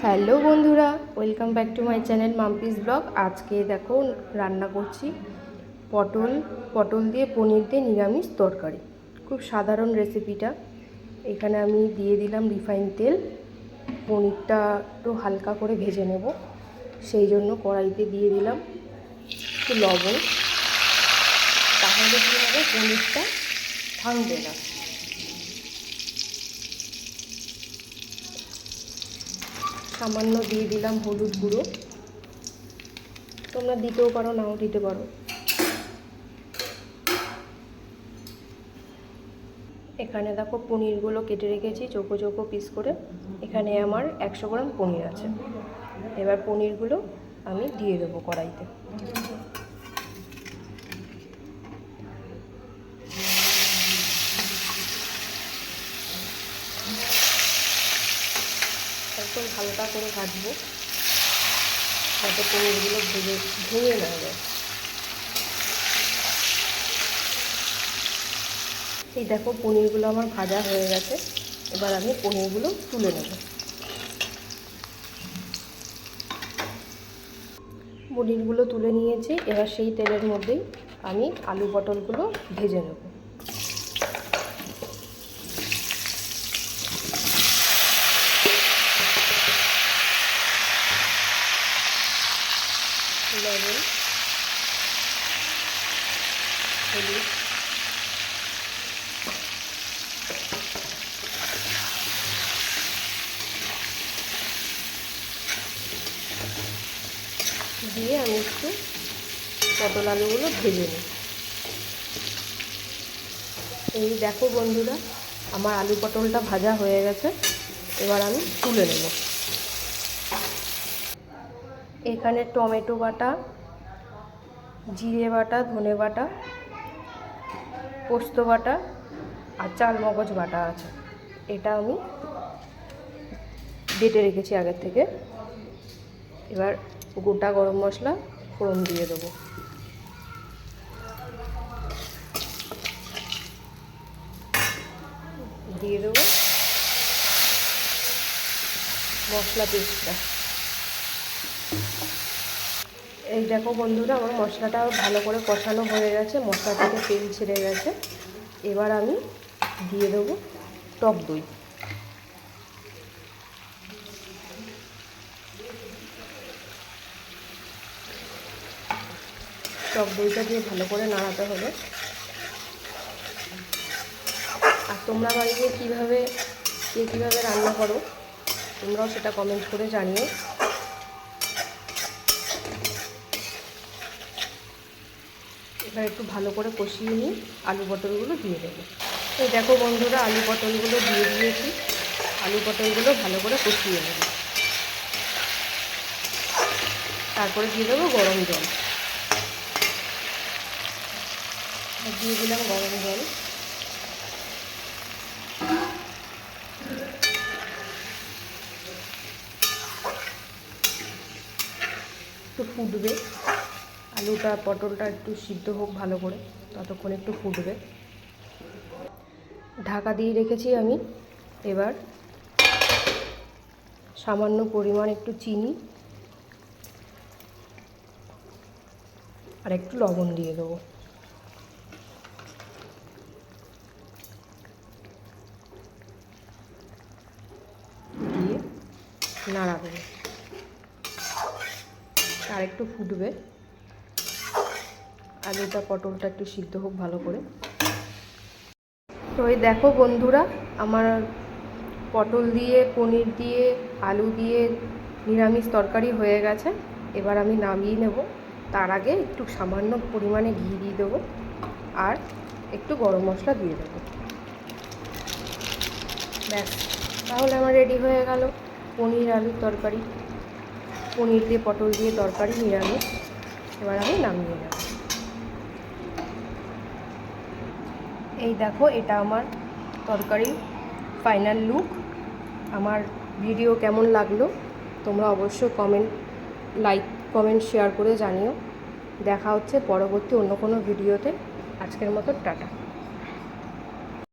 Hello বন্ধুরা, welcome back to my channel Mampi's blog. আজকে দেখো রান্না করছি পটল দিয়ে পনির দিয়ে নিরামিষ তরকারি। খুব সাধারণ রেসিপিটা। এখানে আমি দিয়ে দিলাম রিফাইন তেল। পনিরটা একটু হালকা করে ভেজে নেব, সেই জন্য কড়াইতে দিয়ে দিলাম একটু লবণ। তাহলে কী হবে, পনিরটা ভাঙবে না। সামান্য দিয়ে দিলাম হলুদ গুঁড়ো, তোমরা দিতেও পারো নাও দিতে পারো। এখানে দেখো পনিরগুলো কেটে রেখেছি চৌকো চৌকো পিস করে। এখানে আমার 100 গ্রাম পনির আছে। এবার পনিরগুলো আমি দিয়ে দেবো কড়াইতে। একদম হালকা করে ভাজবো যাতে পনিরগুলো ভেঙে না যায়। এই দেখো পনিরগুলো আমার ভাজা হয়ে গেছে। এবার আমি পনিরগুলো তুলে নেব। পনিরগুলো তুলে নিয়েছি। এবার সেই তেলের মধ্যেই আমি আলু পটলগুলো ভেজে নেব। লবণ, হলুদ, দিয়ে আমি একটু পটল আলুগুলো ভেজে নিই। এই দেখো বন্ধুরা, আমার আলু পটলটা ভাজা হয়ে গেছে। এবার আমি তুলে নেব। এখানে টমেটো বাটা, জিরে বাটা, ধনে বাটা, পোস্ত বাটা আর চাল মগজ বাটা আছে। এটা আমি বেটে রেখেছি আগের থেকে। এবার গোটা গরম মশলা ফোড়ন দিয়ে দেবো। দিয়ে দেবো মশলা পেস্টটা। এই দেখো বন্ধুরা, আমার মশলাটা ভালো করে কষানো হয়ে গেছে, মশলা থেকে তেল ছেড়ে গেছে। এবার আমি দিয়ে দেবো টক দই। টক দইটা দিয়ে ভালো করে নাড়াতে হবে। আর তোমরা বাড়িতে কীভাবে রান্না করো, তোমরাও সেটা কমেন্ট করে জানিও। এবার একটু ভালো করে কষিয়ে নিই, আলু পটলগুলো দিয়ে দেবো। এই দেখো বন্ধুরা, আলু পটলগুলো দিয়ে দিয়েছি। আলু পটলগুলো ভালো করে কষিয়ে নেব। তারপরে দিয়ে দেবো গরম জল। দিয়ে দিলাম গরম জল। একটু ফুটবে, আলুটা পটলটা একটু সিদ্ধ হোক ভালো করে, ততক্ষণ একটু ফুটবে। ঢাকা দিয়ে রেখেছি আমি। এবার সামান্য পরিমাণ একটু চিনি আর একটু লবণ দিয়ে দেবো। দিয়ে নাড়া দেবো। আর একটু ফুটবে, আলুটা পটলটা একটু সিদ্ধ হোক ভালো করে। তো এই দেখো বন্ধুরা, আমার পটল দিয়ে পনির দিয়ে আলু দিয়ে নিরামিষ তরকারি হয়ে গেছে। এবার আমি নামিয়ে নেব। তার আগে একটু সামান্য পরিমাণে ঘি দিয়ে দেবো আর একটু গরম মশলা দিয়ে দেবো। ব্যাস, তাহলে আমার রেডি হয়ে গেল পনির আলুর তরকারি, পনির দিয়ে পটল দিয়ে তরকারি নিরামিষ। এবার আমি নামিয়ে নেব। এই দেখো, এটা আমার তরকারি ফাইনাল লুক। আমার ভিডিও কেমন লাগলো তোমরা অবশ্যই কমেন্ট শেয়ার করে জানিও। দেখা হচ্ছে পরবর্তী অন্য কোনো ভিডিওতে। আজকের মতো টাটা।